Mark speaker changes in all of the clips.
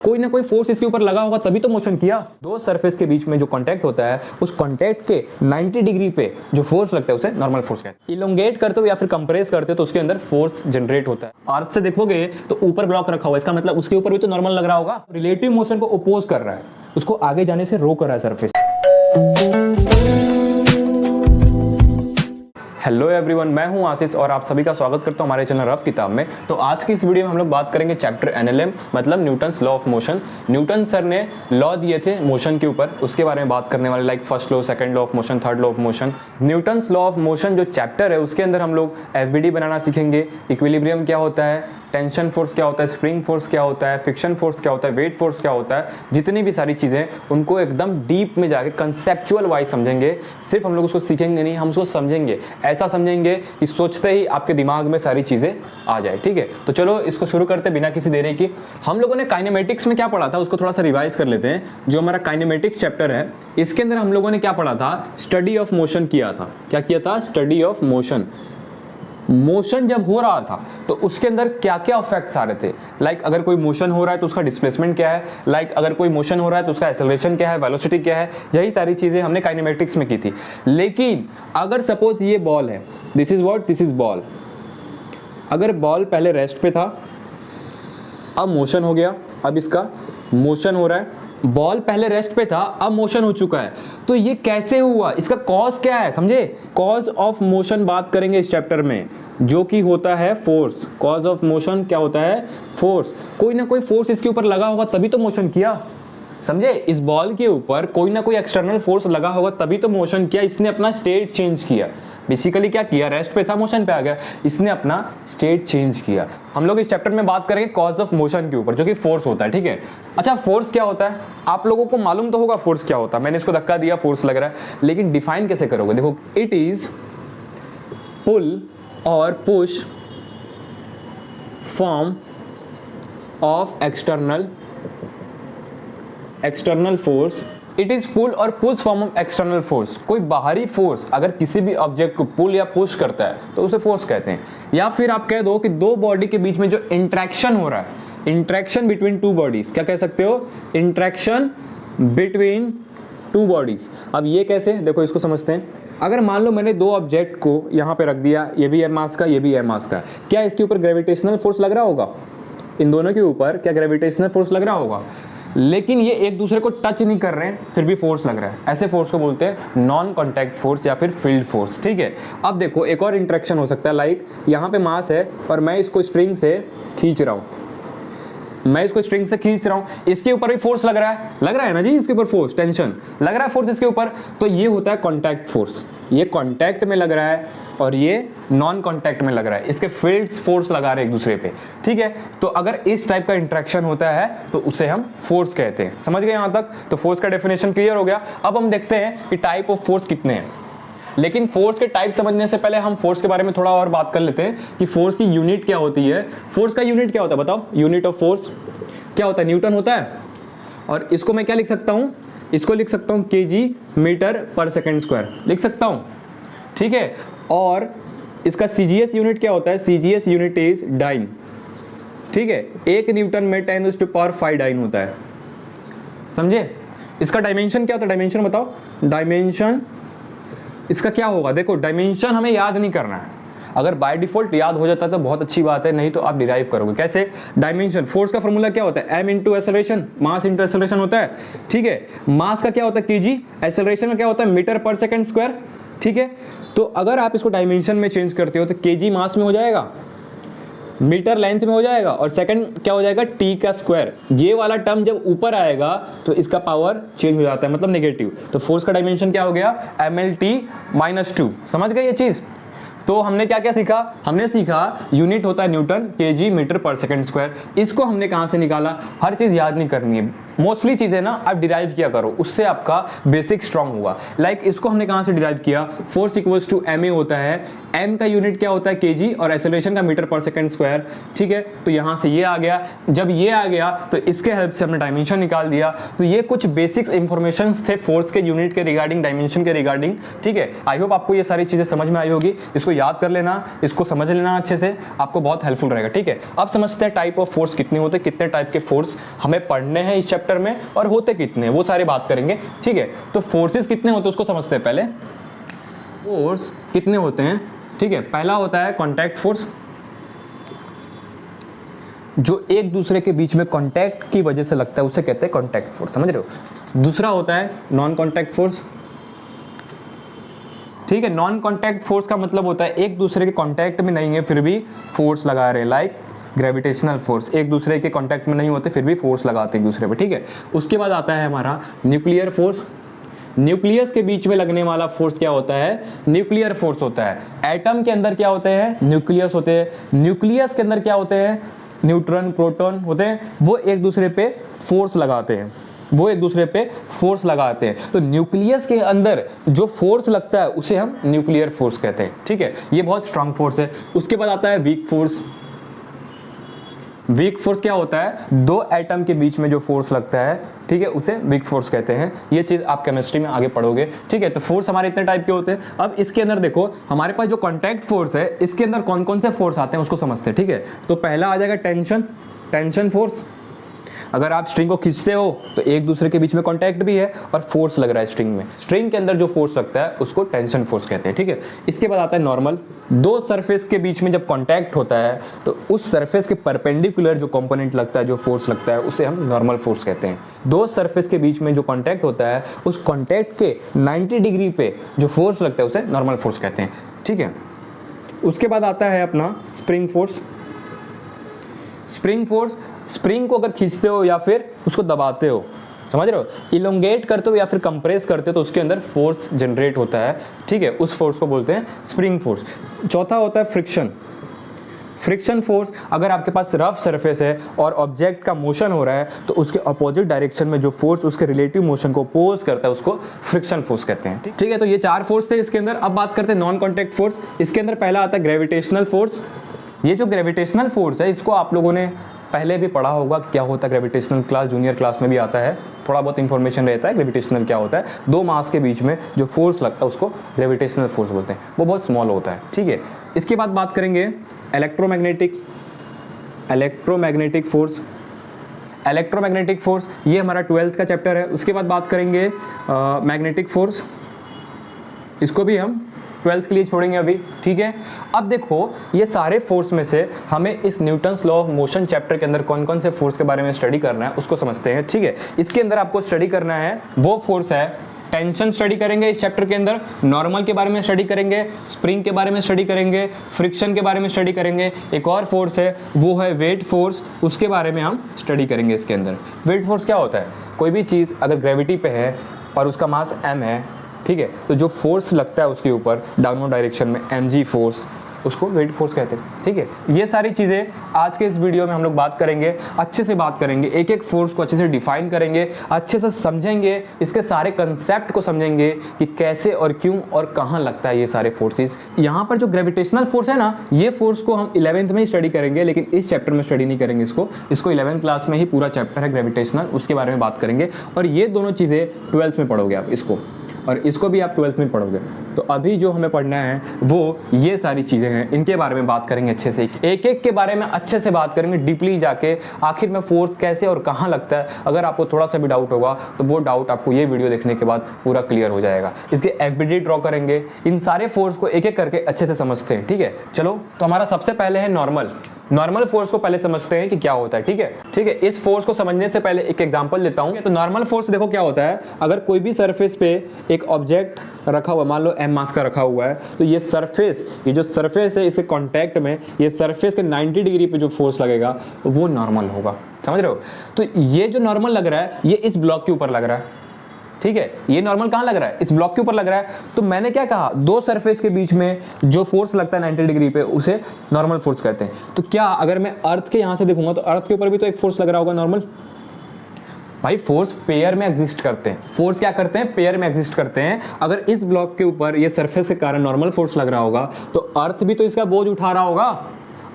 Speaker 1: कोई ना कोई फोर्स इसके ऊपर लगा होगा तभी तो मोशन किया। दो सरफेस के बीच में जो कांटेक्ट होता है उस कांटेक्ट के 90 डिग्री पे जो फोर्स लगता है उसे नॉर्मल फोर्स कहते हैं। इलोंगेट करते हो या फिर कंप्रेस करते हो तो उसके अंदर फोर्स जनरेट होता है। अर्थ से देखोगे तो ऊपर ब्लॉक रखा हुआ है, इसका मतलब उसके ऊपर भी तो नॉर्मल लग रहा होगा। रिलेटिव मोशन को अपोज कर रहा है, उसको आगे जाने से रोक रहा है सरफेस। हेलो एवरीवन, मैं हूं आशीष और आप सभी का स्वागत करता हूं हमारे चैनल रफ किताब में। तो आज की इस वीडियो में हम लोग बात करेंगे चैप्टर एनएलएम मतलब Newton's law of motion. Newton sir ने लॉ दिए थे मोशन के ऊपर, उसके बारे में बात करने वाले, like first law, second law of motion, third law of motion. Newton's law of motion जो चैप्टर है उसके अंदर हम लोग एफबीडी बनाना सीखेंगे, इक्विलिब्रियम क्या होता है, टेंशन फोर्स क्या होता है, स्प्रिंग फोर्स क्या होता है, फ्रिक्शन फोर्स क्या होता है, वेट फोर्स क्या होता है, जितनी भी सारी चीजें उनको एकदम डीप में जाके कंसेप्चुअल वाइज समझेंगे। सिर्फ हम लोग उसको सीखेंगे नहीं, हम उसको समझेंगे, ऐसा समझेंगे कि सोचते ही आपके दिमाग में सारी चीजें आ जाए। ठीक है, तो चलो इसको शुरू करते बिना किसी देरी की। हम लोगों ने काइनेमेटिक्स में क्या पढ़ा था उसको थोड़ा सा रिवाइज कर लेते हैं। जो हमारा काइनेमेटिक्स चैप्टर है इसके अंदर हम लोगों ने क्या पढ़ा था, स्टडी ऑफ मोशन किया था। क्या किया था? Study of motion. मोशन जब हो रहा था तो उसके अंदर क्या क्या इफेक्ट्स आ रहे थे। लाइक अगर कोई मोशन हो रहा है तो उसका डिस्प्लेसमेंट क्या है, लाइक अगर कोई मोशन हो रहा है तो उसका एक्सेलरेशन क्या है, वेलोसिटी क्या है, यही सारी चीजें हमने काइनेमेटिक्स में की थी। लेकिन अगर सपोज ये बॉल है, this is what, this is ball. अगर बॉल पहले रेस्ट पे था, अब मोशन हो गया, अब इसका मोशन हो रहा है। बॉल पहले रेस्ट पे था, अब मोशन हो चुका है, तो ये कैसे हुआ, इसका कॉज क्या है, समझे? कॉज ऑफ मोशन बात करेंगे इस चैप्टर में, जो कि होता है फोर्स। कॉज ऑफ मोशन क्या होता है? फोर्स। कोई ना कोई फोर्स इसके ऊपर लगा होगा तभी तो मोशन किया, समझे? इस बॉल के ऊपर कोई ना कोई एक्सटर्नल फोर्स लगा होगा तभी तो मोशन किया। इसने अपना स्टेट चेंज किया। बेसिकली क्या किया, रेस्ट पे था, मोशन पे आ गया, इसने अपना स्टेट चेंज किया। हम लोग इस चैप्टर में बात करेंगे कॉज ऑफ मोशन के ऊपर, जो कि फोर्स होता है। ठीक है, अच्छा फोर्स क्या होता है आप लोगों को मालूम तो होगा फोर्स क्या होता है। मैंने इसको धक्का दिया, फोर्स लग रहा है, लेकिन डिफाइन कैसे करोगे? देखो, इट इज पुल और push form of external force. It is pull और push form of external force. कोई बाहरी फोर्स अगर किसी भी ऑब्जेक्ट को पुल या पुश करता है तो उसे फोर्स कहते हैं। या फिर आप कह दो कि दो बॉडी के बीच में जो इंट्रैक्शन हो रहा है, इंट्रैक्शन बिटवीन टू बॉडीज, क्या कह सकते हो? Interaction between two bodies. अब ये कैसे, देखो इसको समझते हैं। अगर मान लो मैंने दो ऑब्जेक्ट को यहाँ पे रख दिया, ये भी है मास का, ये भी है मास का, क्या इसके ऊपर ग्रेविटेशनल फोर्स लग रहा होगा? इन दोनों के ऊपर क्या ग्रेविटेशनल फोर्स लग रहा होगा? लेकिन ये एक दूसरे को टच नहीं कर रहे हैं, फिर भी फोर्स लग रहा है। ऐसे फोर्स को बोलते हैं नॉन कॉन्टैक्ट फोर्स या फिर फील्ड फोर्स। ठीक है, अब देखो एक और इंटरेक्शन हो सकता है, लाइक यहाँ पे मास है और मैं इसको स्ट्रिंग से खींच रहा हूँ, इसके ऊपर भी फोर्स लग रहा है ना जी, इसके ऊपर फोर्स, टेंशन लग रहा है, फोर्स इसके ऊपर, तो ये होता है कॉन्टैक्ट फोर्स। ये कॉन्टैक्ट में लग रहा है और ये नॉन कॉन्टैक्ट में लग रहा है, इसके फील्ड्स फोर्स लगा रहे हैं एक दूसरे पे। ठीक है, तो अगर इस टाइप का इंटरेक्शन होता है तो उसे हम फोर्स कहते हैं। समझ गए यहाँ तक? तो फोर्स का डेफिनेशन क्लियर हो गया। अब हम देखते हैं कि टाइप ऑफ फोर्स कितने हैं। लेकिन फोर्स के टाइप समझने से पहले हम फोर्स के बारे में थोड़ा और बात कर लेते हैं कि फोर्स की यूनिट क्या होती है। फोर्स का यूनिट क्या होता है बताओ? यूनिट ऑफ फोर्स क्या होता है? न्यूटन होता है। और इसको मैं क्या लिख सकता हूं? इसको लिख सकता हूं केजी मीटर पर सेकंड स्क्वायर, लिख सकता हूं। ठीक है, और इसका सीजीएस यूनिट क्या होता है? CGS unit is dyne. ठीक है, 1 न्यूटन में 10⁵ डाइन होता है, समझे? इसका डायमेंशन क्या होता है? डायमेंशन बताओ। डायमेंशन इसका क्या होगा? देखो, डायमेंशन हमें याद नहीं करना है। अगर बाय डिफॉल्ट याद हो जाता है तो बहुत अच्छी बात है, नहीं तो आप डिराइव करोगे कैसे? डायमेंशन, फोर्स का फॉर्मूला क्या होता है? m into acceleration, mass into acceleration होता है। ठीक है, मास का क्या होता है? केजी, एक्सेलरेशन का क्या होता है? मीटर पर सेकंड स्क्वायर। ठीक है, तो अगर आप इसको डायमेंशन में चेंज करते हो तो केजी मास में हो जाएगा, मीटर लेंथ में हो जाएगा, और सेकंड क्या हो जाएगा? टी का स्क्वायर। ये वाला टर्म जब ऊपर आएगा तो इसका पावर चेंज हो जाता है, मतलब नेगेटिव। तो फोर्स का डायमेंशन क्या हो गया? mlt-2। समझ गए ये चीज? तो हमने क्या क्या सीखा? हमने सीखा यूनिट होता है न्यूटन, केजी मीटर पर सेकंड स्क्वायर। इसको हमने कहां से निकाला? हर चीज याद नहीं करनी है, मोस्टली चीजें ना आप डिराइव किया करो, उससे आपका बेसिक स्ट्रांग हुआ। लाइक इसको हमने कहां से डिराइव किया, फोर्स इक्वल्स टू ma होता है, m का यूनिट क्या होता है kg और एक्सेलरेशन का मीटर पर सेकंड स्क्वायर, ठीक है। तो यहां से ये आ गया, जब ये आ गया तो इसके हेल्प से हमने डायमेंशन निकाल दिया। तो ये कुछ बेसिक्स इंफॉर्मेशंस थे फोर्स के यूनिट के रिगार्डिंग, डायमेंशन के रिगार्डिंग, ठीक है। आई होप आपको ये सारी चीजें समझ में आई होगी, इसको याद कर लेना, इसको समझ लेना अच्छे से, आपको बहुत हेल्पफुल रहेगा, ठीक है। अब समझते हैं टाइप ऑफ फोर्स कितने होते हैं, कितने टाइप के फोर्स हमें पढ़ने हैं इस चैप्टर में और होते कितने हैं, वो सारे बात करेंगे, ठीक है। तो फोर्सेस कितने होते हैं उसको समझते हैं पहले। फोर्स कितने होते हैं, ठीक है। पहला होता है कॉन्टैक्ट फोर्स, जो एक दूसरे के बीच में कॉन्टैक्ट की वजह से लगता है उसे कहते हैं कॉन्टैक्ट फोर्स, समझ रहे हो। दूसरा होता है नॉन कॉन्टैक्ट फोर्स, ठीक है। नॉन कॉन्टैक्ट फोर्स का मतलब होता है एक दूसरे के कॉन्टैक्ट में नहीं है फिर भी फोर्स लगा रहे हैं, लाइक ग्रेविटेशनल फोर्स, एक दूसरे के कॉन्टैक्ट में नहीं होते फिर भी फोर्स लगाते हैं एक दूसरे पे, ठीक है। उसके बाद आता है हमारा न्यूक्लियर फोर्स। न्यूक्लियस के बीच में लगने वाला फोर्स क्या होता है, न्यूक्लियर फोर्स होता है। एटम के अंदर क्या होते हैं, न्यूक्लियस होते हैं। न्यूक्लियस के अंदर क्या होते हैं, न्यूट्रॉन प्रोटॉन होते हैं, वो एक दूसरे पे फोर्स लगाते हैं, वो एक दूसरे पे फोर्स लगाते हैं। तो न्यूक्लियस के अंदर जो फोर्स लगता है उसे हम न्यूक्लियर फोर्स कहते हैं, ठीक है। ये बहुत स्ट्रांग फोर्स है। उसके बाद आता है वीक फोर्स। वीक फोर्स क्या होता है, दो एटम के बीच में जो फोर्स लगता है, ठीक है, उसे वीक फोर्स कहते हैं। ये चीज आप केमिस्ट्री में आगे पढ़ोगे, ठीक है। तो फोर्स हमारे इतने टाइप के होते हैं। अब इसके अंदर देखो हमारे पास जो कॉन्टैक्ट फोर्स है, इसके अंदर कौन कौन से फोर्स आते हैं उसको समझते हैं, ठीक है। तो पहला आ जाएगा टेंशन, टेंशन फोर्स। अगर आप स्ट्रिंग को खींचते हो तो एक दूसरे के बीच में कांटेक्ट भी है और फोर्स लग रहा है स्ट्रिंग में, स्ट्रिंग के अंदर जो फोर्स लगता है उसको टेंशन फोर्स कहते हैं, ठीक है। इसके बाद आता है नॉर्मल। दो सरफेस के बीच में जब कांटेक्ट होता है तो उस सरफेस के परपेंडिकुलर जो कंपोनेंट लगता है, जो फोर्स लगता है, उसे हम नॉर्मल फोर्स कहते हैं। दो सरफेस के बीच में जो कांटेक्ट होता है उस कांटेक्ट के 90 डिग्री पे जो फोर्स लगता है उसे नॉर्मल फोर्स कहते हैं, ठीक है। उसके बाद आता है अपना spring force. Spring force, spring को अगर खींचते हो या फिर उसको दबाते हो, समझ रहे हो, इलोंगेट करते हो या फिर कंप्रेस करते हो तो उसके अंदर फोर्स जनरेट होता है, ठीक है। उस फोर्स को बोलते हैं स्प्रिंग फोर्स। चौथा होता है फ्रिक्शन। फ्रिक्शन फोर्स, अगर आपके पास रफ सरफेस है और ऑब्जेक्ट का मोशन हो रहा है तो उसके अपोजिट डायरेक्शन में जो फोर्स उसके रिलेटिव मोशन को अपोज करता है उसको फ्रिक्शन फोर्स कहते हैं, ठीक है। तो ये चार फोर्स थे इसके अंदर। अब बात करते हैं नॉन कॉन्टैक्ट फोर्स। इसके अंदर पहला आता है ग्रेविटेशनल फोर्स। ये जो ग्रेविटेशनल फोर्स है इसको आप लोगों ने पहले भी पढ़ा होगा, क्या होता है ग्रेविटेशनल, क्लास जूनियर क्लास में भी आता है, थोड़ा बहुत इंफॉर्मेशन रहता है ग्रेविटेशनल क्या होता है। दो मास के बीच में जो फोर्स लगता है उसको ग्रेविटेशनल फोर्स बोलते हैं, वो बहुत स्मॉल होता है, ठीक है। इसके बाद बात करेंगे electromagnetic, electromagnetic force. Electromagnetic force ये हमारा 12th का चैप्टर है। उसके बाद बात करेंगे मैग्नेटिक फोर्स, इसको भी हम 12th के लिए छोड़ेंगे अभी, ठीक है। अब देखो ये सारे फोर्स में से हमें इस Newton's law of motion chapter के अंदर कौन कौन से फोर्स के बारे में स्टडी करना है उसको समझते हैं, ठीक है। इसके अंदर आपको स्टडी करना है वो फोर्स है टेंशन, स्टडी करेंगे इस चैप्टर के अंदर, नॉर्मल के बारे में स्टडी करेंगे, स्प्रिंग के बारे में स्टडी करेंगे, फ्रिक्शन के बारे में स्टडी करेंगे, एक और फोर्स है वो है वेट फोर्स, उसके बारे में हम स्टडी करेंगे इसके अंदर। वेट फोर्स क्या होता है, कोई भी चीज़ अगर ग्रेविटी पे है और उसका मास m है, ठीक है, तो जो फोर्स लगता है उसके ऊपर डाउनवर्ड डायरेक्शन में mg फोर्स, उसको वेट फोर्स कहते हैं, ठीक है। ये सारी चीज़ें आज के इस वीडियो में हम लोग बात करेंगे, अच्छे से बात करेंगे, एक एक फोर्स को अच्छे से डिफाइन करेंगे, अच्छे से समझेंगे, इसके सारे कंसेप्ट को समझेंगे कि कैसे और क्यों और कहाँ लगता है ये सारे फोर्सेस। यहाँ पर जो ग्रेविटेशनल फोर्स है ना, ये फोर्स को हम 11th में ही स्टडी करेंगे, लेकिन इस चैप्टर में स्टडी नहीं करेंगे इसको 11th क्लास में ही पूरा चैप्टर है ग्रेविटेशनल, उसके बारे में बात करेंगे। और ये दोनों चीज़ें 12th में पढ़ोगे आप इसको, और इसको भी आप 12th में पढ़ोगे। तो अभी जो हमें पढ़ना है वो ये सारी चीज़ें हैं, इनके बारे में बात करेंगे अच्छे से, एक एक के बारे में अच्छे से बात करेंगे, डीपली जाके आखिर में फोर्स कैसे और कहाँ लगता है। अगर आपको थोड़ा सा भी डाउट होगा तो वो डाउट आपको ये वीडियो देखने के बाद पूरा क्लियर हो जाएगा। इसके एफबीडी ड्रॉ करेंगे, इन सारे फोर्स को एक एक करके अच्छे से समझते हैं, ठीक है। चलो तो हमारा सबसे पहले है नॉर्मल। नॉर्मल फोर्स को पहले समझते हैं कि क्या होता है, ठीक है, ठीक है। इस फोर्स को समझने से पहले एक एग्जांपल लेता हूं। तो नॉर्मल फोर्स देखो क्या होता है, अगर कोई भी सरफेस पे एक ऑब्जेक्ट रखा हुआ, मान लो m मास का रखा हुआ है, तो ये सरफेस, ये जो सरफेस है इसके कांटेक्ट में ये सरफेस के 90 डिग्री पे जो फोर्स लगेगा वो नॉर्मल होगा, समझ रहे हो। तो ये जो नॉर्मल लग रहा है ये इस ब्लॉक के ऊपर लग रहा है, ठीक है, ये नॉर्मल कहां लग रहा है, इस ब्लॉक के ऊपर लग रहा है। तो मैंने क्या कहा, दो सरफेस के बीच में जो फोर्स लगता है 90 डिग्री पे उसे नॉर्मल फोर्स कहते हैं। तो क्या अगर मैं अर्थ के यहां से देखूंगा तो अर्थ के ऊपर भी तो एक फोर्स लग रहा होगा नॉर्मल, भाई फोर्स पेयर में एग्जिस्ट करते हैं। फोर्स क्या करते हैं? पेयर में एग्जिस्ट करते हैं। अगर इस ब्लॉक के ऊपर ये सरफेस के कारण नॉर्मल फोर्स लग रहा होगा तो अर्थ भी तो इसका बोझ उठा रहा होगा।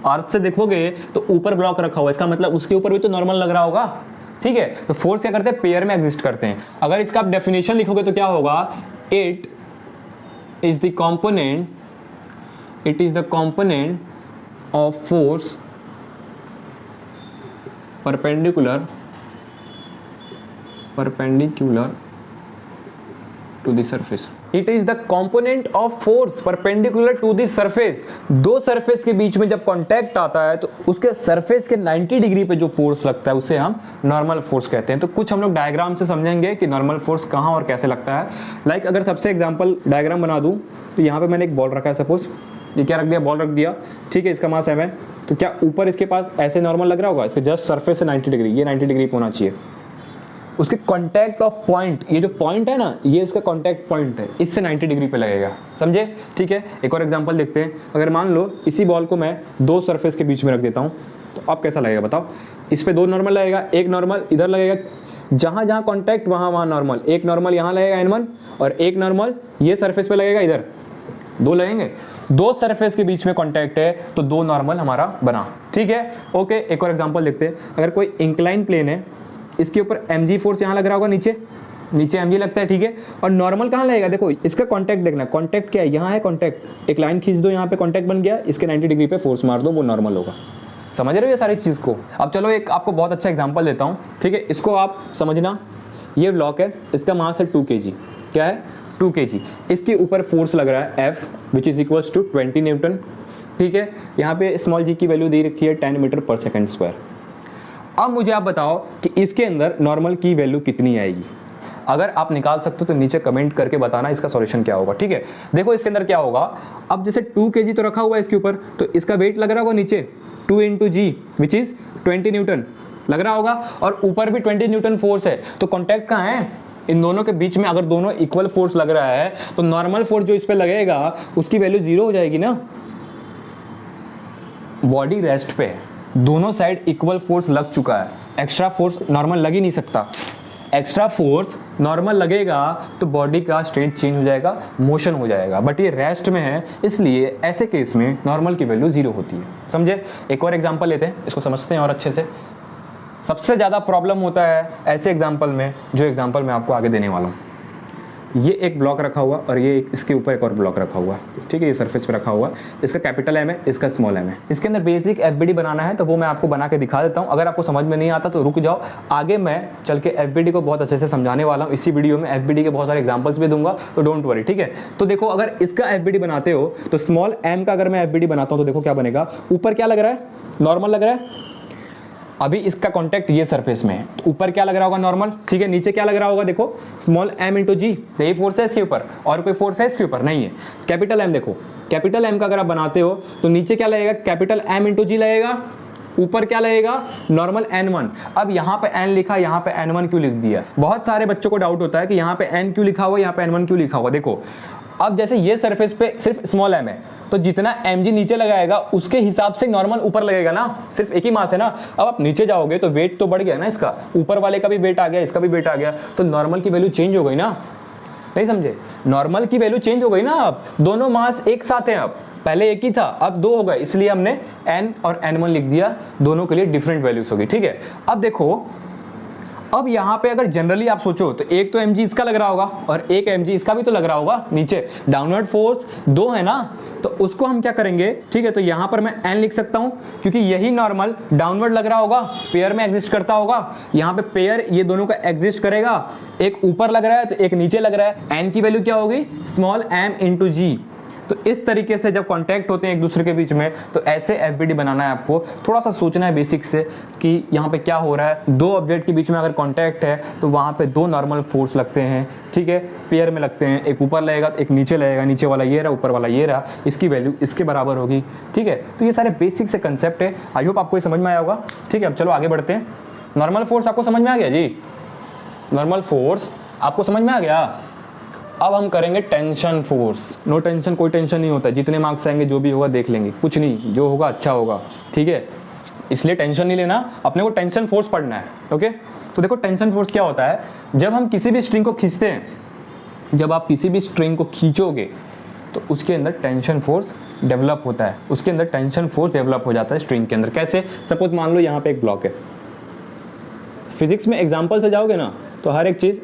Speaker 1: अर्थ से देखोगे तो ऊपर ब्लॉक रखा हुआ है, इसका मतलब उसके ऊपर भी तो नॉर्मल लग रहा होगा। ठीक है, तो फोर्स क्या करते हैं? पेयर में एग्जिस्ट करते हैं। अगर इसका आप डेफिनेशन लिखोगे तो क्या होगा? It is the component of force perpendicular to the surface. It is the component of force perpendicular to the surface. दो सरफेस के बीच में जब कांटेक्ट आता है तो उसके सरफेस के 90 डिग्री पे जो फोर्स लगता है उसे हम नॉर्मल फोर्स कहते हैं। तो कुछ हम लोग डायग्राम से समझेंगे कि नॉर्मल फोर्स कहाँ और कैसे लगता है। लाइक अगर सबसे एग्जांपल डायग्राम बना दूं तो यहाँ पे मैंने एक बॉल रखा है, सपोज ये क्या रख दिया? बॉल रख दिया। ठीक है, इसका मास m है, तो क्या ऊपर इसके पास ऐसे नॉर्मल लग रहा होगा? इसके जस्ट सरफेस से 90 डिग्री, ये 90 डिग्री पे होना चाहिए। उसके कांटेक्ट ऑफ पॉइंट, ये जो पॉइंट है ना, ये इसका कांटेक्ट पॉइंट है, इससे 90 डिग्री पे लगेगा। समझे? ठीक है, एक और एग्जांपल देखते हैं। अगर मान लो इसी बॉल को मैं दो सरफेस के बीच में रख देता हूँ तो अब कैसा लगेगा बताओ? इस पे दो नॉर्मल लगेगा, एक नॉर्मल इधर लगेगा, जहाँ जहाँ कॉन्टैक्ट वहाँ नॉर्मल, एक नॉर्मल यहाँ लगेगा N1 और एक नॉर्मल ये सरफेस पे लगेगा, इधर दो लगेंगे। दो सरफेस के बीच में कांटेक्ट है तो दो नॉर्मल हमारा बना। ठीक है, ओके। एक और एग्जांपल देखते हैं। अगर कोई इंक्लाइन प्लेन है, इसके ऊपर mg फोर्स यहाँ लग रहा होगा, नीचे mg लगता है। ठीक है, और नॉर्मल कहाँ लगेगा? देखो इसका कांटेक्ट देखना, कांटेक्ट क्या है? यहाँ है कांटेक्ट, एक लाइन खींच दो, यहाँ पे कांटेक्ट बन गया, इसके 90 डिग्री पे फोर्स मार दो, वो नॉर्मल होगा। समझ रहे हो ये सारी चीज़ को? अब चलो एक आपको बहुत अच्छा एग्जाम्पल देता हूँ। ठीक है, इसको आप समझना। ये ब्लॉक है, इसका मास है 2 kg। क्या है? 2 kg। इसके ऊपर फोर्स लग रहा है F which is equals to 20 newton. ठीक है, यहाँ पे स्मॉल g की वैल्यू दे रखी है 10 मीटर पर सेकंड स्क्वायर। अब मुझे आप बताओ कि इसके अंदर नॉर्मल की वैल्यू कितनी आएगी? अगर आप निकाल सकते हो तो नीचे कमेंट करके बताना इसका सॉल्यूशन क्या होगा। ठीक है, देखो इसके अंदर क्या होगा। अब जैसे 2 kg तो रखा हुआ है इसके ऊपर, तो इसका वेट लग रहा होगा नीचे 2 × g विच इज 20 न्यूटन लग रहा होगा, और ऊपर भी 20 न्यूटन फोर्स है। तो कॉन्टैक्ट कहाँ है? इन दोनों के बीच में। अगर दोनों इक्वल फोर्स लग रहा है तो नॉर्मल फोर्स जो इस पे लगेगा उसकी वैल्यू 0 हो जाएगी ना। बॉडी रेस्ट पे है, दोनों साइड इक्वल फोर्स लग चुका है, एक्स्ट्रा फोर्स नॉर्मल लग ही नहीं सकता। एक्स्ट्रा फोर्स नॉर्मल लगेगा तो बॉडी का स्टेट चेंज हो जाएगा, मोशन हो जाएगा, बट ये रेस्ट में है, इसलिए ऐसे केस में नॉर्मल की वैल्यू 0 होती है। समझे? एक और एग्जांपल लेते हैं, इसको समझते हैं और अच्छे से। सबसे ज़्यादा प्रॉब्लम होता है ऐसे एग्जाम्पल में, जो एग्जाम्पल मैं आपको आगे देने वाला हूँ। ये एक ब्लॉक रखा हुआ और ये इसके ऊपर एक और ब्लॉक रखा हुआ है। ठीक है, ये सरफेस पे रखा हुआ है, इसका कैपिटल M है, इसका स्मॉल m है। इसके अंदर बेसिक FBD बनाना है तो वो मैं आपको बना के दिखा देता हूँ। अगर आपको समझ में नहीं आता तो रुक जाओ, आगे मैं चल के FBD को बहुत अच्छे से समझाने वाला हूँ। इसी वीडियो में FBD के बहुत सारे एग्जाम्पल्स भी दूंगा, तो डोंट वरी। ठीक है, तो देखो अगर इसका FBD बनाते हो तो स्मॉल m का अगर मैं FBD बनाता हूँ तो देखो क्या बनेगा। ऊपर क्या लग रहा है? नॉर्मल लग रहा है। अभी इसका कांटेक्ट ये सरफेस में है, तो ऊपर क्या लग रहा होगा? नॉर्मल। ठीक है, नीचे क्या लग रहा होगा? देखो स्मॉल m × g, यही फोर्स है इसके ऊपर, और कोई फोर्स है इसके ऊपर? नहीं है। कैपिटल M देखो, कैपिटल M का अगर आप बनाते हो तो नीचे क्या लगेगा? कैपिटल M × g लगेगा, ऊपर क्या लगेगा? Normal N1। अब यहाँ पे N लिखा, यहाँ पे N1 क्यों लिख दिया? बहुत सारे बच्चों को डाउट होता है कि यहाँ पे N क्यों लिखा हुआ, यहाँ पे N1 क्यों लिखा हुआ। देखो अब जैसे ये सरफेस पे सिर्फ स्मॉल m है, तो जितना mg नीचे लगाएगा उसके हिसाब से नॉर्मल ऊपर लगेगा ना, सिर्फ एक ही मास है ना। अब आप नीचे जाओगे तो वेट तो बढ़ गया ना, इसका ऊपर वाले का भी वेट आ गया, इसका भी वेट आ गया, तो नॉर्मल की वैल्यू चेंज हो गई ना। नहीं समझे? नॉर्मल की वैल्यू चेंज हो गई ना। अब दोनों मास एक साथ हैं, अब पहले एक ही था, अब दो हो गए, इसलिए हमने n और n1 लिख दिया, दोनों के लिए डिफरेंट वैल्यूज होगी। ठीक है, अब देखो, अब यहाँ पे अगर जनरली आप सोचो तो एक तो mg इसका लग रहा होगा और एक mg इसका भी तो लग रहा होगा। नीचे डाउनवर्ड फोर्स 2 है ना, तो उसको हम क्या करेंगे? ठीक है, तो यहाँ पर मैं n लिख सकता हूँ क्योंकि यही नॉर्मल डाउनवर्ड लग रहा होगा, पेयर में एग्जिस्ट करता होगा। यहाँ पे पेयर ये दोनों का एग्जिस्ट करेगा, एक ऊपर लग रहा है तो एक नीचे लग रहा है। n की वैल्यू क्या होगी? Small m × g। तो इस तरीके से जब कांटेक्ट होते हैं एक दूसरे के बीच में तो ऐसे FBD बनाना है आपको। थोड़ा सा सोचना है बेसिक से कि यहाँ पे क्या हो रहा है। दो ऑब्जेक्ट के बीच में अगर कांटेक्ट है तो वहाँ पे दो नॉर्मल फोर्स लगते हैं। ठीक है, पेयर में लगते हैं, एक ऊपर लगेगा एक नीचे लगेगा, नीचे वाला ये रहा, ऊपर वाला ये रहा, इसकी वैल्यू इसके बराबर होगी। ठीक है, तो ये सारे बेसिक से कंसेप्ट है। आई होप आपको ये समझ में आया होगा। ठीक है, अब चलो आगे बढ़ते हैं। नॉर्मल फोर्स आपको समझ में आ गया जी? नॉर्मल फोर्स आपको समझ में आ गया? अब हम करेंगे टेंशन फोर्स। नो टेंशन, कोई टेंशन नहीं होता है, जितने मार्क्स आएंगे जो भी होगा देख लेंगे, कुछ नहीं, जो होगा अच्छा होगा। ठीक है, इसलिए टेंशन नहीं लेना, अपने को टेंशन फोर्स पढ़ना है। ओके, तो देखो टेंशन फोर्स क्या होता है, जब हम किसी भी स्ट्रिंग को खींचते हैं, जब आप किसी भी स्ट्रिंग को खींचोगे तो उसके अंदर टेंशन फोर्स डेवलप होता है, उसके अंदर टेंशन फोर्स डेवलप हो जाता है स्ट्रिंग के अंदर। कैसे? सपोज मान लो यहाँ पे एक ब्लॉक है, फिजिक्स में एग्जाम्पल से जाओगे ना तो हर एक चीज़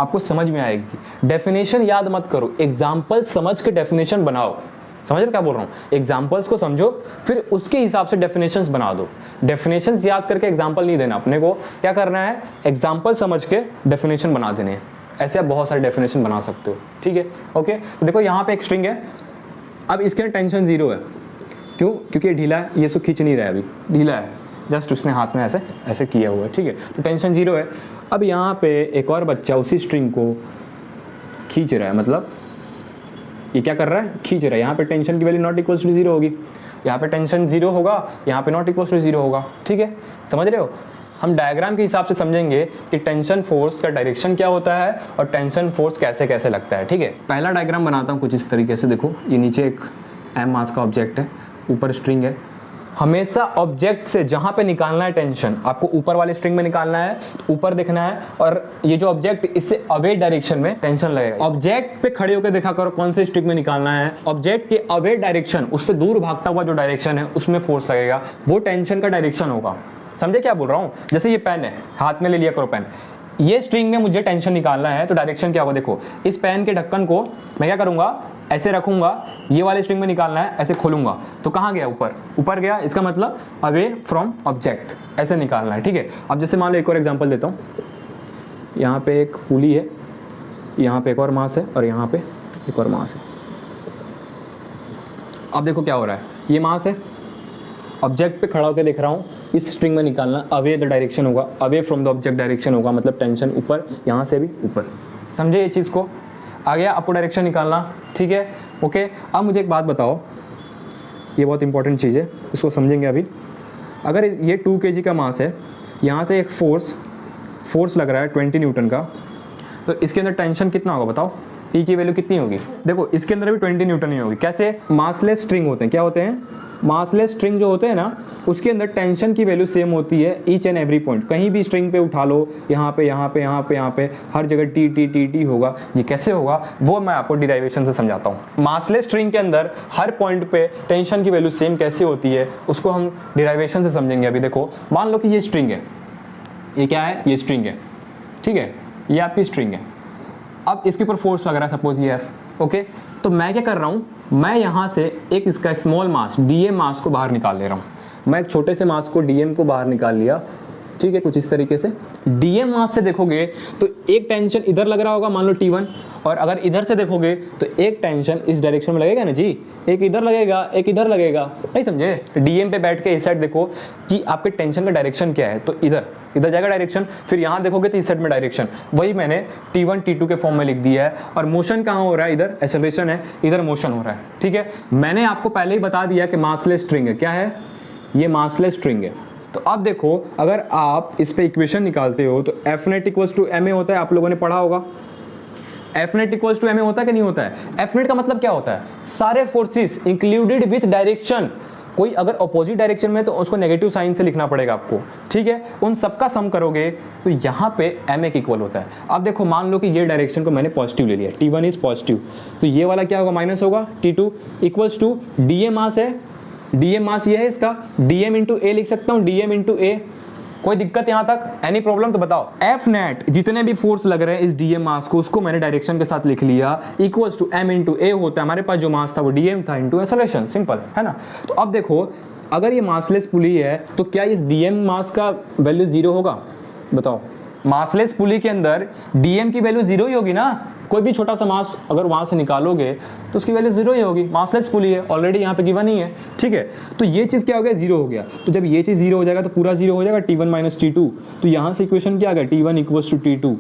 Speaker 1: आपको समझ में आएगी। डेफिनेशन याद मत करो, एग्जाम्पल समझ के डेफिनेशन बनाओ। समझ रहे क्या बोल रहा हूँ? एग्जाम्पल्स को समझो, फिर उसके हिसाब से डेफिनेशंस बना दो। डेफिनेशंस याद करके एग्जाम्पल नहीं देना, अपने को क्या करना है, एग्जाम्पल समझ के डेफिनेशन बना देने हैं। ऐसे आप बहुत सारे डेफिनेशन बना सकते हो, ठीक है। ओके, तो देखो यहाँ पे एक स्ट्रिंग है, अब इसके अंदर टेंशन 0 है। क्यों? क्योंकि ये ढीला है, ये सो खींच नहीं रहा है, अभी ढीला है, जस्ट उसने हाथ में ऐसे ऐसे किया हुआ है, ठीक है, तो टेंशन 0 है। अब यहाँ पे एक और बच्चा उसी स्ट्रिंग को खींच रहा है, मतलब ये क्या कर रहा है, खींच रहा है। यहाँ पे टेंशन की वैल्यू नॉट इक्वल टू 0 होगी, यहाँ पे टेंशन 0 होगा, यहाँ पे नॉट इक्वल टू 0 होगा, ठीक है। समझ रहे हो? हम डायग्राम के हिसाब से समझेंगे कि टेंशन फोर्स का डायरेक्शन क्या होता है और टेंशन फोर्स कैसे कैसे लगता है, ठीक है। पहला डायग्राम बनाता हूँ कुछ इस तरीके से। देखो ये नीचे एक m मास का ऑब्जेक्ट है, ऊपर स्ट्रिंग है। हमेशा ऑब्जेक्ट से जहां पे निकालना है टेंशन, आपको ऊपर वाले स्ट्रिंग में निकालना है, ऊपर देखना है, और ये जो ऑब्जेक्ट इससे अवे डायरेक्शन में टेंशन लगेगा। ऑब्जेक्ट पे खड़े होकर देखा करो कौन से स्ट्रिंग में निकालना है, ऑब्जेक्ट के अवे डायरेक्शन, उससे दूर भागता हुआ जो डायरेक्शन है उसमें फोर्स लगेगा, वो टेंशन का डायरेक्शन होगा। समझे क्या बोल रहा हूँ? जैसे ये पेन है, हाथ में ले लिया करो पेन, ये स्ट्रिंग में मुझे टेंशन निकालना है तो डायरेक्शन क्या होगा, देखो इस पेन के ढक्कन को मैं क्या करूंगा, ऐसे रखूंगा, ये वाले स्ट्रिंग में निकालना है, ऐसे खोलूंगा तो कहाँ गया, ऊपर, ऊपर गया, इसका मतलब अवे फ्रॉम ऑब्जेक्ट, ऐसे निकालना है, ठीक है। अब जैसे मान लो एक और एग्जांपल देता हूँ, यहाँ पे एक पुली है, यहाँ पे एक और मास है और यहाँ पे एक और मास है। अब देखो क्या हो रहा है, ये मास है, ऑब्जेक्ट पे खड़ा होकर देख रहा हूँ, इस स्ट्रिंग में निकालना, अवे द डायरेक्शन होगा, away from the object direction होगा, मतलब टेंशन ऊपर, यहाँ से भी ऊपर। समझे ये चीज़ को? आ गया आपको डायरेक्शन निकालना, ठीक है। ओके, अब मुझे एक बात बताओ, ये बहुत इंपॉर्टेंट चीज़ है, इसको समझेंगे अभी। अगर ये 2 kg का मास है, यहाँ से एक फोर्स लग रहा है 20 न्यूटन का, तो इसके अंदर टेंशन कितना होगा बताओ? टी की वैल्यू कितनी होगी? देखो इसके अंदर भी 20 न्यूटन ही होगी। कैसे? मासलेस स्ट्रिंग होते हैं, क्या होते हैं, मासलेस स्ट्रिंग जो होते हैं ना, उसके अंदर टेंशन की वैल्यू सेम होती है ईच एंड एवरी पॉइंट। कहीं भी स्ट्रिंग पे उठा लो, यहाँ पे यहाँ पे यहाँ पे यहाँ पे, हर जगह टी टी टी टी होगा। ये कैसे होगा वो मैं आपको डिराइवेशन से समझाता हूँ। मासलेस स्ट्रिंग के अंदर हर पॉइंट पे टेंशन की वैल्यू सेम कैसे होती है उसको हम डिराइवेशन से समझेंगे। अभी देखो, मान लो कि ये स्ट्रिंग है, ये क्या है, ये स्ट्रिंग है, ठीक है, ये आपकी स्ट्रिंग है। अब इसके ऊपर फोर्स लग रहा है, सपोज ये F, ओके। तो मैं क्या कर रहा हूँ, मैं यहाँ से एक इसका स्मॉल मास dm मास को बाहर निकाल ले रहा हूँ। मैं एक छोटे से मास को dm को बाहर निकाल लिया, ठीक है, कुछ इस तरीके से। dm मास से देखोगे तो एक टेंशन इधर लग रहा होगा, मान लो T1, और अगर इधर से देखोगे तो एक टेंशन इस डायरेक्शन में लगेगा ना जी, एक इधर लगेगा, एक इधर लगेगा, नहीं समझे? dm पे बैठ के इस साइड देखो कि आपके टेंशन का डायरेक्शन क्या है, तो इधर जाएगा डायरेक्शन, फिर यहाँ देखोगे तो इस साइड में डायरेक्शन, वही मैंने T1 T2 के फॉर्म में लिख दिया है। और मोशन कहाँ हो रहा है, इधर एक्सेलरेशन है, इधर मोशन हो रहा है, ठीक है। मैंने आपको पहले ही बता दिया कि मासलेस स्ट्रिंग है, क्या है, ये मासलेस स्ट्रिंग है। तो अब देखो, अगर आप इस पे इक्वेशन निकालते हो तो F net equals to ma होता है, आप लोगों ने पढ़ा होगा। F net equals to ma होता है कि नहीं होता है? F नेट का मतलब क्या होता है, सारे फोर्सेस इंक्लूडेड विथ डायरेक्शन। कोई अगर अपोजिट डायरेक्शन में तो उसको नेगेटिव साइन से लिखना पड़ेगा आपको, ठीक है। उन सबका सम करोगे तो यहाँ पे ma के इक्वल होता है। अब देखो, मान लो कि ये डायरेक्शन को मैंने पॉजिटिव ले लिया, T1 इज पॉजिटिव, तो ये वाला क्या होगा, माइनस होगा। T2 इक्वल्स टू dm मास है, dm मास ये है इसका, dm इंटू a लिख सकता हूँ, dm इंटू a। कोई दिक्कत यहाँ तक, एनी प्रॉब्लम तो बताओ। F नेट जितने भी फोर्स लग रहे हैं इस dm मास को, उसको मैंने डायरेक्शन के साथ लिख लिया, equals to m into a होता है। हमारे पास जो मास था वो dm था इंटू एक्सेलरेशन, सिंपल है ना। तो अब देखो, अगर ये मासलेस पुली है तो क्या इस dm मास का वैल्यू 0 होगा, बताओ? मासलेस पुली के अंदर dm की वैल्यू 0 ही होगी ना। कोई भी छोटा सा मास अगर वहां से निकालोगे तो उसकी वैल्यू 0 ही होगी, मासलेस पुली है, ऑलरेडी यहाँ पे गिवन ही है, ठीक है। तो ये चीज़ क्या हो गया, 0 हो गया। तो जब ये चीज़ 0 हो जाएगा तो पूरा 0 हो जाएगा, T1 माइनस T2। तो यहाँ से इक्वेशन क्या आ गया, T1 इक्वल्स टू T2।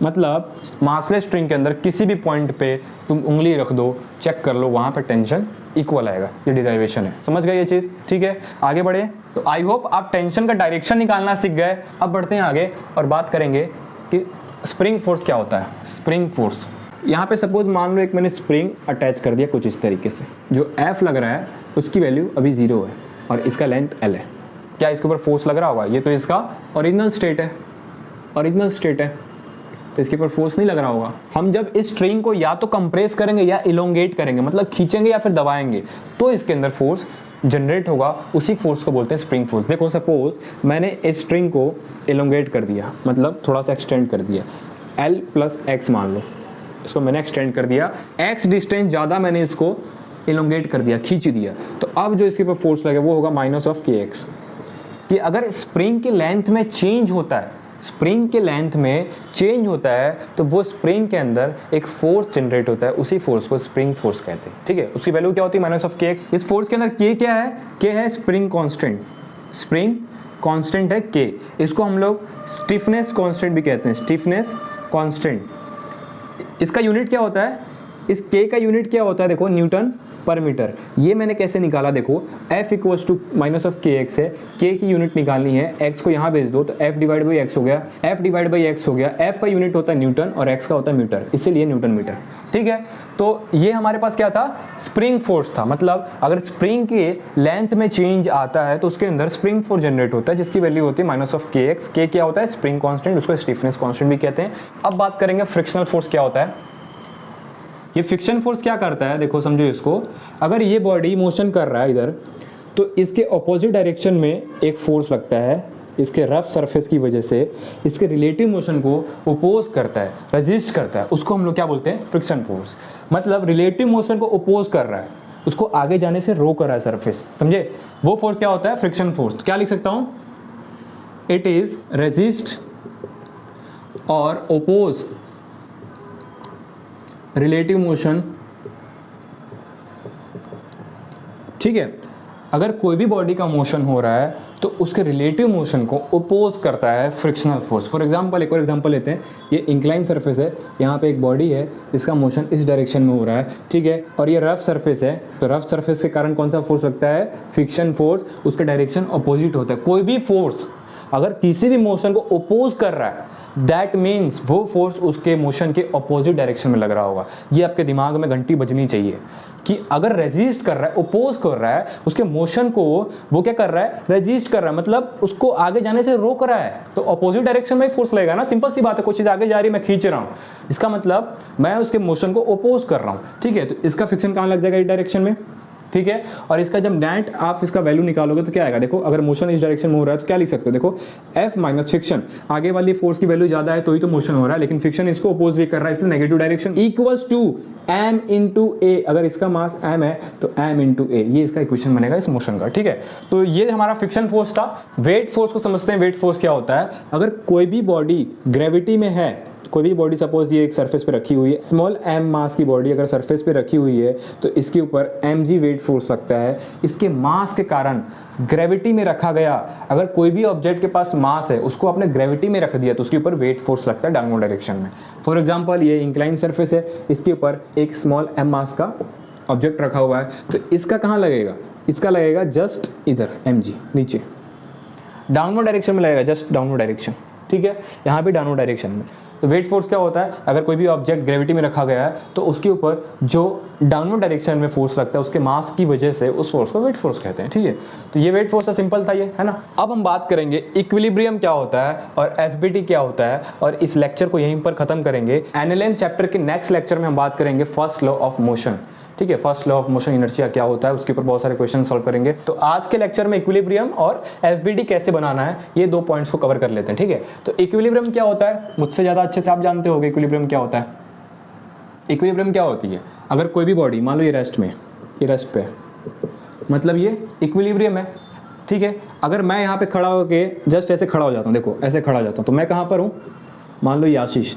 Speaker 1: मतलब मासलेस स्ट्रिंग के अंदर किसी भी पॉइंट पे तुम उंगली रख दो, चेक कर लो, वहाँ पर टेंशन इक्वल आएगा। ये डिराइवेशन है, समझ गए ये चीज़, ठीक है। आगे बढ़े, तो आई होप आप टेंशन का डायरेक्शन निकालना सीख गए। अब बढ़ते हैं आगे और बात करेंगे कि स्प्रिंग फोर्स क्या होता है। स्प्रिंग फोर्स, यहाँ पे सपोज मान लो एक मैंने स्प्रिंग अटैच कर दिया कुछ इस तरीके से, जो F लग रहा है उसकी वैल्यू अभी 0 है और इसका लेंथ L है। क्या इसके ऊपर फोर्स लग रहा होगा? ये तो इसका ओरिजिनल स्टेट है, ओरिजिनल स्टेट है, तो इसके ऊपर फोर्स नहीं लग रहा होगा। हम जब इस स्ट्रिंग को या तो कंप्रेस करेंगे या इलोंगेट करेंगे, मतलब खींचेंगे या फिर दबाएंगे, तो इसके अंदर फोर्स जनरेट होगा, उसी फोर्स को बोलते हैं स्प्रिंग फोर्स। देखो सपोज मैंने इस स्ट्रिंग को इलोंगेट कर दिया, मतलब थोड़ा सा एक्सटेंड कर दिया, L + x मान लो, इसको मैंने एक्सटेंड कर दिया, x डिस्टेंस ज़्यादा मैंने इसको इलोंगेट कर दिया, खींच दिया, तो अब जो इसके ऊपर फोर्स लगे वो होगा -kx। कि अगर स्प्रिंग के लेंथ में चेंज होता है, स्प्रिंग के लेंथ में चेंज होता है, तो वो स्प्रिंग के अंदर एक फोर्स जनरेट होता है, उसी फोर्स को स्प्रिंग फोर्स कहते हैं। ठीक है, उसकी वैल्यू क्या होती है? -kx। इस फोर्स के अंदर k क्या है? k है स्प्रिंग कांस्टेंट, स्प्रिंग कांस्टेंट है k। इसको हम लोग स्टिफनेस कांस्टेंट भी कहते हैं, स्टिफनेस कांस्टेंट। इसका यूनिट क्या होता है? इस k का यूनिट क्या होता है? देखो न्यूटन पर मीटर। ये मैंने कैसे निकाला? देखो F = -kx है, k की यूनिट निकालनी है, x को यहाँ भेज दो तो F/x हो गया, F/x हो गया। F का यूनिट होता है न्यूटन और x का होता है मीटर, इसीलिए न्यूटन मीटर। ठीक है, तो ये हमारे पास क्या था? स्प्रिंग फोर्स था। मतलब अगर स्प्रिंग के लेंथ में चेंज आता है तो उसके अंदर स्प्रिंग फोर्स जनरेट होता है, जिसकी वैल्यू होती है -kx। k क्या होता है? स्प्रिंग कांस्टेंट, उसको स्टिफनेस कांस्टेंट भी कहते हैं। अब बात करेंगे फ्रिक्शनल फोर्स क्या होता है। ये फ्रिक्शन फोर्स क्या करता है? देखो समझो इसको, अगर ये बॉडी मोशन कर रहा है इधर, तो इसके ऑपोजिट डायरेक्शन में एक फोर्स लगता है, इसके रफ सरफेस की वजह से इसके रिलेटिव मोशन को ओपोज करता है, रेजिस्ट करता है, उसको हम लोग क्या बोलते हैं? Friction force. मतलब रिलेटिव मोशन को ओपोज कर रहा है, उसको आगे जाने से रोक रहा है सरफेस, समझे? वो फोर्स क्या होता है? Friction force. क्या लिख सकता हूं? इट इज रेजिस्ट और ओपोज रिलेटिव मोशन। ठीक है, अगर कोई भी बॉडी का मोशन हो रहा है तो उसके रिलेटिव मोशन को ओपोज करता है फ्रिक्शनल फोर्स। फॉर एग्जांपल एक और एग्जांपल लेते हैं, ये इंक्लाइन सरफेस है, यहाँ पे एक बॉडी है, इसका मोशन इस डायरेक्शन में हो रहा है, ठीक है, और ये रफ सरफेस है, तो रफ सरफेस के कारण कौन सा फोर्स लगता है? Friction force. उसका डायरेक्शन अपोजिट होता है। कोई भी फोर्स अगर किसी भी मोशन को ओपोज कर रहा है, दैट मीन्स वो फोर्स उसके मोशन के अपोजिट डायरेक्शन में लग रहा होगा। ये आपके दिमाग में घंटी बजनी चाहिए कि अगर रेजिस्ट कर रहा है, ओपोज कर रहा है, उसके मोशन को वो क्या कर रहा है? रेजिस्ट कर रहा है, मतलब उसको आगे जाने से रोक रहा है, तो अपोजिट डायरेक्शन में ही फोर्स लगेगा ना। सिंपल सी बात है, कोई चीज आगे जा रही है, मैं खींच रहा हूं, इसका मतलब मैं उसके मोशन को ओपोज कर रहा हूं। ठीक है, तो इसका फ्रिक्शन कहां लग जाएगा? इस डायरेक्शन में। ठीक है, और इसका जब नेट आप इसका वैल्यू निकालोगे तो क्या आएगा? देखो अगर मोशन इस डायरेक्शन में हो रहा है तो क्या लिख सकते हो? देखो F माइनस फ्रिक्शन, आगे वाली फोर्स की वैल्यू ज्यादा है तो ही तो मोशन हो रहा है, लेकिन फ्रिक्शन इसको अपोज भी कर रहा है, इसलिए negative direction equals to m × a। अगर इसका मास m है तो m × a, ये इसका इक्वेशन बनेगा इस मोशन का। ठीक है, तो ये हमारा फ्रिक्शन फोर्स था। वेट फोर्स को समझते हैं। वेट फोर्स क्या होता है? अगर कोई भी बॉडी ग्रेविटी में है, कोई भी बॉडी सपोज ये एक सरफेस पे रखी हुई है, स्मॉल m मास की बॉडी अगर सरफेस पे रखी हुई है तो इसके ऊपर mg वेट फोर्स लगता है। इसके मास के कारण ग्रेविटी में रखा गया, अगर कोई भी ऑब्जेक्ट के पास मास है उसको आपने ग्रेविटी में रख दिया तो उसके ऊपर वेट फोर्स लगता है डाउनवर्ड डायरेक्शन में। फॉर एग्जांपल ये इंक्लाइन सरफेस है, इसके ऊपर एक स्मॉल m मास का ऑब्जेक्ट रखा हुआ है, तो इसका कहाँ लगेगा? इसका लगेगा जस्ट इधर, mg नीचे डाउनवर्ड डायरेक्शन में लगेगा, जस्ट डाउनवर्ड डायरेक्शन। ठीक है, यहाँ भी डाउनवर्ड डायरेक्शन में। तो वेट फोर्स क्या होता है? अगर कोई भी ऑब्जेक्ट ग्रेविटी में रखा गया है तो उसके ऊपर जो डाउनवर्ड डायरेक्शन में फोर्स लगता है उसके मास की वजह से उस फोर्स को वेट फोर्स कहते हैं। ठीक है, तो ये वेट फोर्स का सिंपल था, ये है ना। अब हम बात करेंगे इक्विलिब्रियम क्या होता है और एफबीटी क्या होता है, और इस लेक्चर को यहीं पर खत्म करेंगे। एनएलएम चैप्टर के नेक्स्ट लेक्चर में हम बात करेंगे फर्स्ट लॉ ऑफ मोशन। ठीक है, first law of motion inertia क्या होता है, उसके ऊपर बहुत सारे क्वेश्चन सॉल्व करेंगे। तो आज के लेक्चर में इक्विलिब्रियम और एफबीडी कैसे बनाना है, ये दो पॉइंट्स को कवर कर लेते हैं। ठीक है, तो इक्विलिब्रियम क्या होता है? मुझसे ज्यादा अच्छे से आप जानते होंगे इक्विलिब्रियम क्या होता है। इक्विलिब्रियम क्या होती है? अगर कोई भी बॉडी, मान लो ये रेस्ट में, ये रेस्ट पे, मतलब ये इक्विलिब्रियम है। ठीक है, अगर मैं यहाँ पे खड़ा होके जस्ट ऐसे खड़ा हो जाता हूँ, देखो ऐसे खड़ा हो जाता हूँ, तो मैं कहाँ पर हूँ? मान लो ये आशीष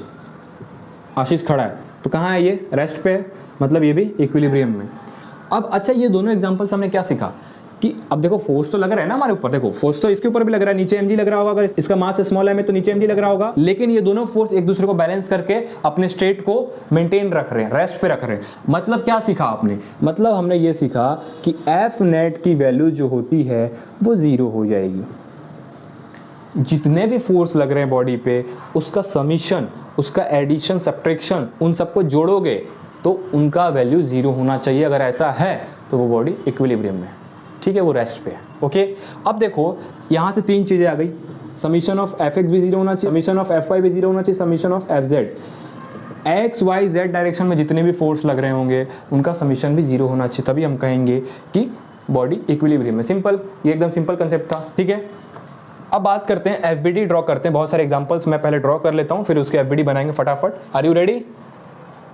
Speaker 1: खड़ा है, तो कहाँ है ये? रेस्ट पे है, मतलब ये भी इक्विलिब्रियम में। अब अच्छा, ये दोनों एग्जांपल्स हमने क्या सीखा कि अब देखो फोर्स तो लग रहा है ना हमारे ऊपर, देखो फोर्स तो इसके ऊपर भी लग रहा है, नीचे mg लग रहा होगा, अगर इसका मास स्मॉल m है तो नीचे mg लग रहा होगा, लेकिन ये दोनों फोर्स एक दूसरे को बैलेंस करके अपने स्टेट को मेंटेन रख रहे हैं, रेस्ट पे रख रहे हैं। मतलब क्या सीखा आपने? मतलब हमने ये सीखा कि एफ नेट की वैल्यू जो होती है वो 0 हो जाएगी। जितने भी फोर्स लग रहे हैं बॉडी पे, उसका समीशन, उसका एडिशन, सब्ट्रैक्शन, उन सबको जोड़ोगे तो उनका वैल्यू 0 होना चाहिए। अगर ऐसा है तो वो बॉडी इक्विलिब्रियम में, ठीक है, वो रेस्ट पे है। ओके, अब देखो यहाँ से तीन चीज़ें आ गई, समीशन ऑफ एफ एक्स भी जीरो होना चाहिए, समीशन ऑफ एफ वाई भी जीरो होना चाहिए, summation of F Z. X Y Z direction में जितने भी फोर्स लग रहे होंगे उनका समीशन भी जीरो होना चाहिए, तभी हम कहेंगे कि बॉडी इक्विलिब्रियम में। सिंपल, ये एकदम सिंपल कंसेप्ट था, ठीक है। अब बात करते हैं एफबीडी ड्रॉ करते हैं। बहुत सारे एग्जांपल्स मैं पहले ड्रॉ कर लेता हूँ, फिर उसके एफबीडी बनाएंगे फटाफट। Are you ready?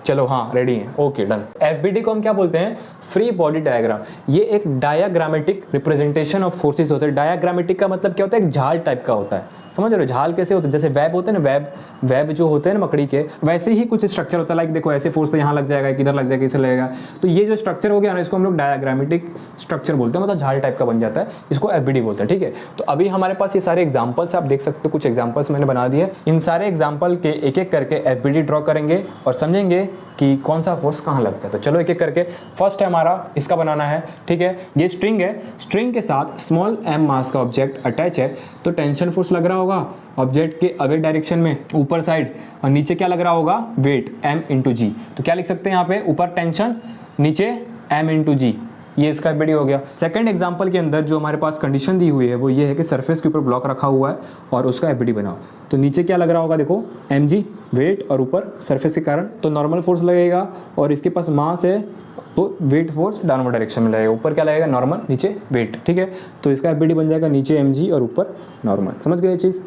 Speaker 1: चलो हाँ रेडी हैं, ओके डन। एफबीडी को हम क्या बोलते हैं? Free body diagram. ये एक डायाग्रामेटिक रिप्रेजेंटेशन ऑफ फोर्सेस होता है। डायाग्रामेटिक का मतलब क्या होता है? एक झाल टाइप का होता है, समझ रहे हो? झाल कैसे होते हैं? जैसे वेब होते हैं ना, वेब जो होते हैं ना मकड़ी के, वैसे ही कुछ स्ट्रक्चर होता है। लाइक देखो ऐसे फोर्स यहाँ लग जाएगा, किधर लग जाएगा, किसे लगेगा। तो ये जो स्ट्रक्चर हो गया ना, इसको हम लोग डायाग्रामेटिक स्ट्रक्चर बोलते हैं, मतलब झाल टाइप का बन जाता है, इसको एफबीडी बोलते हैं, ठीक है। तो अभी हमारे पास ये सारे एग्जाम्पल्स आप देख सकते हो, कुछ एग्जाम्पल्स मैंने बना दिए। इन सारे एग्जाम्पल के एक एक करके एफबीडी ड्रॉ करेंगे और समझेंगे कि कौन सा फोर्स कहाँ लगता है। तो चलो एक एक करके। फर्स्ट है हमारा, इसका बनाना है, ठीक है। ये स्ट्रिंग है, स्ट्रिंग के साथ स्मॉल m मास का ऑब्जेक्ट अटैच है, तो टेंशन फोर्स लग रहा होगा ऑब्जेक्ट के अवे डायरेक्शन में ऊपर साइड, और नीचे क्या लग रहा होगा? वेट m इंटू जी। तो क्या लिख सकते हैं यहाँ पे? ऊपर टेंशन, नीचे m इंटू जी। ये इसका एफबीडी हो गया। सेकंड एग्जांपल के अंदर जो हमारे पास कंडीशन दी हुई है वो ये है कि सरफेस के ऊपर ब्लॉक रखा हुआ है और उसका एफबीडी बनाओ। तो नीचे क्या लग रहा होगा? देखो mg वेट, और ऊपर सरफेस के कारण तो नॉर्मल फोर्स लगेगा, और इसके पास मास है तो वेट फोर्स डाउनवर्ड डायरेक्शन में लगेगा। ऊपर क्या लगेगा? नॉर्मल, नीचे वेट, ठीक है। तो इसका एफबीडी बन जाएगा नीचे mg और ऊपर नॉर्मल। समझ गए ये चीज़?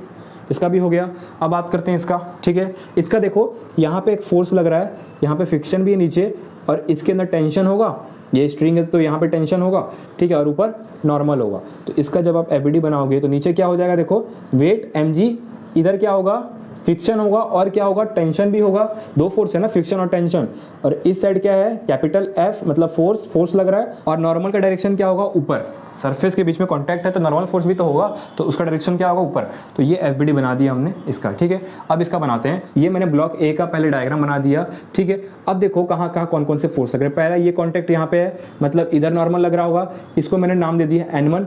Speaker 1: इसका भी हो गया। अब बात करते हैं इसका, ठीक है। इसका देखो यहाँ पे एक फोर्स लग रहा है, यहाँ पे फ्रिक्शन भी है नीचे, और इसके अंदर टेंशन होगा। ये स्ट्रिंग है तो यहाँ पे टेंशन होगा, ठीक है, और ऊपर नॉर्मल होगा। तो इसका जब आप एफबीडी बनाओगे तो नीचे क्या हो जाएगा? देखो वेट mg, इधर क्या होगा? फ्रिक्शन होगा, और क्या होगा? टेंशन भी होगा। दो फोर्स है ना, फ्रिक्शन और टेंशन। और इस साइड क्या है? कैपिटल F, मतलब फोर्स लग रहा है, और नॉर्मल का डायरेक्शन क्या होगा? ऊपर। सरफेस के बीच में कांटेक्ट है तो नॉर्मल फोर्स भी तो होगा, तो उसका डायरेक्शन क्या होगा? ऊपर। तो ये एफबीडी बना दिया हमने इसका, ठीक है। अब इसका बनाते हैं। ये मैंने ब्लॉक ए का पहले डायग्राम बना दिया, ठीक है। अब देखो कहाँ कहाँ कौन कौन से फोर्स लग रहे हैं। पहला ये कॉन्टैक्ट यहाँ पे है, मतलब इधर नॉर्मल लग रहा होगा, इसको मैंने नाम दे दिया N1।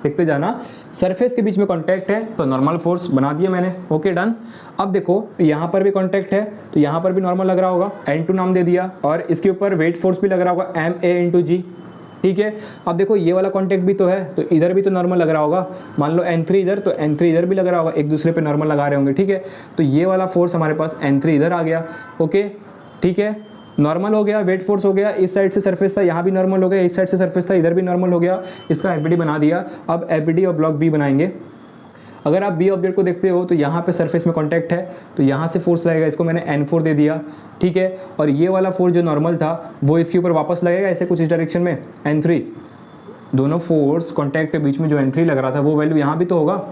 Speaker 1: देखते जाना, सरफेस के बीच में कांटेक्ट है तो नॉर्मल फोर्स बना दिया मैंने, ओके डन। अब देखो यहाँ पर भी कांटेक्ट है तो यहाँ पर भी नॉर्मल लग रहा होगा, N2 नाम दे दिया, और इसके ऊपर वेट फोर्स भी लग रहा होगा ma इंटू जी, ठीक है। अब देखो ये वाला कांटेक्ट भी तो है, तो इधर भी तो नॉर्मल लग रहा होगा। मान लो N3 इधर, तो N3 इधर भी लग रहा होगा, एक दूसरे पे नॉर्मल लगा रहे होंगे, ठीक है। तो ये वाला फोर्स हमारे पास N3 इधर आ गया, ओके, ठीक है। नॉर्मल हो गया, वेट फोर्स हो गया, इस साइड से सरफेस था, यहाँ भी नॉर्मल हो गया, इस साइड से सरफेस था, इधर भी नॉर्मल हो गया। इसका एफबीडी बना दिया। अब एफबीडी और ब्लॉक बी बनाएंगे। अगर आप बी ऑब्जेक्ट को देखते हो तो यहाँ पे सरफेस में कांटेक्ट है, तो यहाँ से फोर्स लगेगा, इसको मैंने N4 दे दिया, ठीक है। और ये वाला फोर्स जो नॉर्मल था वो इसके ऊपर वापस लगेगा ऐसे कुछ इस डायरेक्शन में, N3। दोनों फोर्स कॉन्टैक्ट के बीच में जो N3 लग रहा था वो वैल्यू यहाँ भी तो होगा,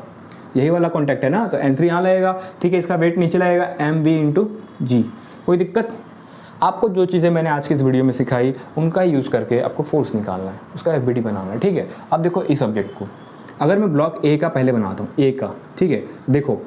Speaker 1: यही वाला कॉन्टैक्ट है ना, तो N3 यहाँ लगेगा, ठीक है। इसका वेट नीचे लगेगा mv इंटू जी। कोई दिक्कत? आपको जो चीज़ें मैंने आज की इस वीडियो में सिखाई उनका ही यूज़ करके आपको फोर्स निकालना है, उसका एफबीडी बनाना है, ठीक है। अब देखो इस ऑब्जेक्ट को, अगर मैं ब्लॉक ए का पहले बनाता हूँ, ए का, ठीक है। देखो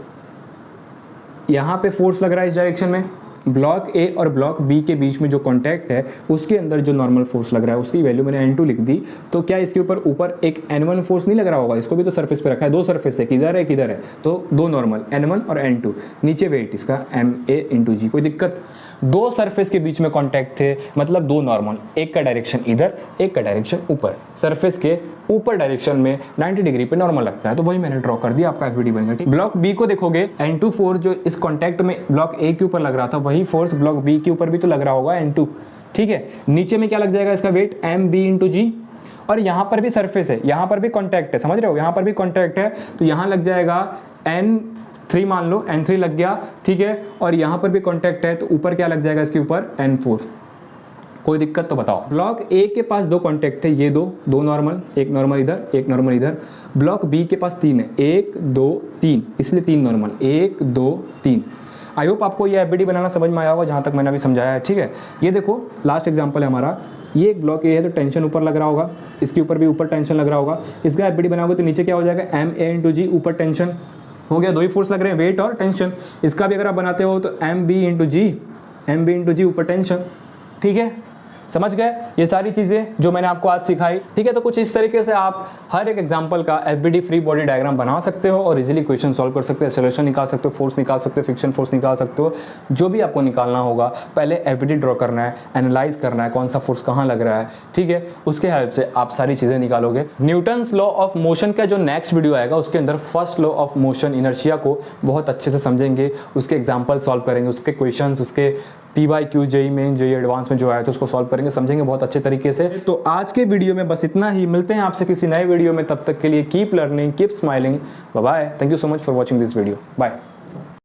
Speaker 1: यहाँ पे फोर्स लग रहा है इस डायरेक्शन में, ब्लॉक ए और ब्लॉक बी के बीच में जो कॉन्टैक्ट है उसके अंदर जो नॉर्मल फोर्स लग रहा है उसकी वैल्यू मैंने N2 लिख दी। तो क्या इसके ऊपर एक N1 फोर्स नहीं लग रहा होगा? इसको भी तो सरफेस पे रखा है, दो सरफेस है, किधर है किधर है, तो दो नॉर्मल N1 और N2। नीचे वेट इसका ma इंटू जी। कोई दिक्कत? दो सरफेस के बीच में कांटेक्ट थे, मतलब दो नॉर्मल, एक का डायरेक्शन इधर, एक का डायरेक्शन ऊपर। सरफेस के ऊपर डायरेक्शन में 90 डिग्री पे नॉर्मल लगता है, तो वही मैंने ड्रॉ कर दिया, आपका एफबीडी बन गया, ठीक। ब्लॉक बी को देखोगे, N2 फोर्स जो इस कांटेक्ट में ब्लॉक ए के ऊपर लग रहा था वही फोर्स ब्लॉक बी के ऊपर भी तो लग रहा होगा, N2, ठीक है। नीचे में क्या लग जाएगा? इसका वेट mb इंटू जी। और यहाँ पर भी सरफेस है, यहाँ पर भी कॉन्टैक्ट है, समझ रहे हो? यहाँ पर भी कॉन्टैक्ट है, तो यहाँ लग जाएगा N3, मान लो N3 लग गया, ठीक है। और यहाँ पर भी कॉन्टैक्ट है तो ऊपर क्या लग जाएगा इसके ऊपर? N4। कोई दिक्कत तो बताओ। ब्लॉक ए के पास दो कॉन्टैक्ट थे, ये दो नॉर्मल, एक नॉर्मल इधर, एक नॉर्मल इधर। ब्लॉक बी के पास तीन है, 1 2 3, इसलिए तीन नॉर्मल, 1 2 3। आई होप आपको ये एफबीडी बनाना समझ में आया होगा जहाँ तक मैंने अभी समझाया है, ठीक है। ये देखो लास्ट एग्जाम्पल है हमारा, ये एक ब्लॉक ए है तो टेंशन ऊपर लग रहा होगा, इसके ऊपर भी ऊपर टेंशन लग रहा होगा। इसका एफबीडी बनाओगे तो नीचे क्या हो जाएगा? ma इंटू जी, ऊपर टेंशन हो गया, दो ही फोर्स लग रहे हैं, वेट और टेंशन। इसका भी अगर आप बनाते हो तो mb इंटू जी, ऊपर टेंशन, ठीक है। समझ गए ये सारी चीजें जो मैंने आपको आज सिखाई, ठीक है। तो कुछ इस तरीके से आप हर एक एग्जांपल का एफबीडी फ्री बॉडी डायग्राम बना सकते हो और इजीली क्वेश्चन सॉल्व कर सकते हो, एक्सेलरेशन निकाल सकते हो, फोर्स निकाल सकते हो, फ्रिक्शन फोर्स निकाल सकते हो। जो भी आपको निकालना होगा पहले एफबीडी ड्रॉ करना है, एनालाइज करना है कौन सा फोर्स कहाँ लग रहा है, ठीक है। उसके हेल्प से आप सारी चीजें निकालोगे। न्यूटन्स लॉ ऑफ मोशन का जो नेक्स्ट वीडियो आएगा उसके अंदर first law of motion inertia को बहुत अच्छे से समझेंगे, उसके एग्जाम्पल सॉल्व करेंगे, उसके क्वेश्चन, उसके PYQ JEE main JEE advance में जो आया था उसको सॉल्व करेंगे, समझेंगे बहुत अच्छे तरीके से। तो आज के वीडियो में बस इतना ही, मिलते हैं आपसे किसी नए वीडियो में, तब तक के लिए keep learning, keep smiling, bye bye. Thank you so much for watching this video, bye.